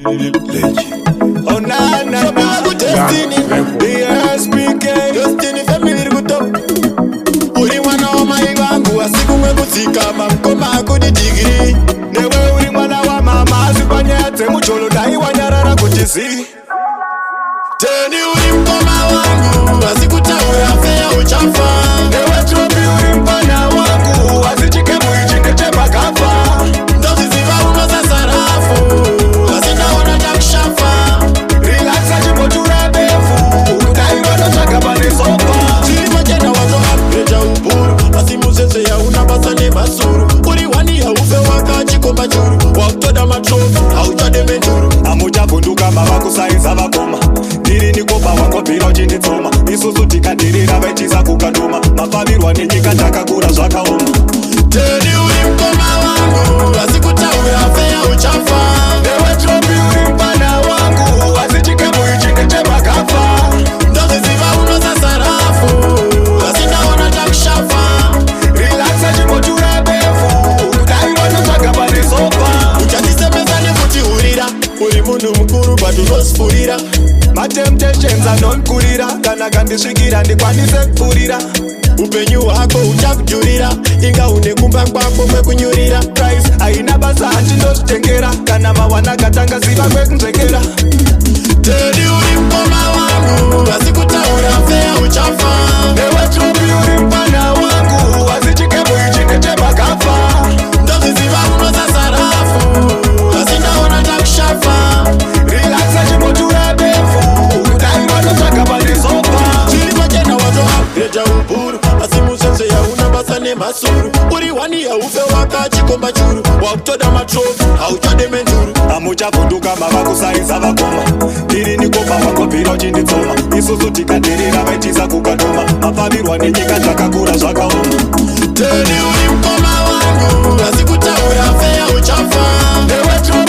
Oh na na na, destiny, the speaking, destiny family guto. Uri mwana wa mai wangu asikumwe kutsika mamkoma akudi degree. Newe uri mwana wa mama asipanyete mucholo dai wanyarara kutisi. Teni uri mkoma wangu asikutawe afea uchafa. Newe tropi uri mpana wangu asichike muichinde chema kafa. Ndozi ziva uno za sarafu asinaona takshafa. Relaxa jimbo turabefu udairono chakabane sopa. Chilima jena wazo hapeja uburu Masimuzenze ya unabasane basuru Uri wani ya ufe waka chikomba churu Waktoda matrofi haujade menturu Amuja bunduka mawako saiza wakoma Diri nikopa wako pilo jindi toma Isuzu tika diri rabe chiza kukaduma Mafabirwa ninyika taka kura zwaka oma. Teni uri mkoma wangu asikutawe afea uchafa. Newe tropi uri mpana wangu asichike muichinde chema kafa. Ndozi ziva uno za sarafu asinaona takshafa. Relaxa jimbo turabefu udairono chakabane sopa. Uchatisemezane kuti urira uri munhu mukuru but unosifurira. Matemptations anonkurira kana kandisvikira ndikwanise kupfurira. Upenyu hwako uchakujurira inga une kumba kwako kwekunyurira. Price haina basa handinozvitengera kana mawana katanga ziva kwekunzvekera. Teni uri mkoma wangu asikutaura fea uchafa. Newe tropi uri mpana wangu asichike muichinde chema kafa. Ndozi ziva uno za sarafu asinaona takshafa. Relaxa jimbo turabefu udairono chakabane sopa. Chilima jena wazo hapeja uburu Masimuzenze ya unabasane masuru Uri wani ya ufe waka chikomba churu Waktoda matrofi haujade menturu Amuja bunduka mawako saiza wakoma Diri nikopa wako pilo jindi toma Isuzu tika diri rabe chiza kukaduma Mafabirwa ninyika takakura zwaka oma. Teni uri mkoma wangu asikutawe afea uchafa. Newe tropi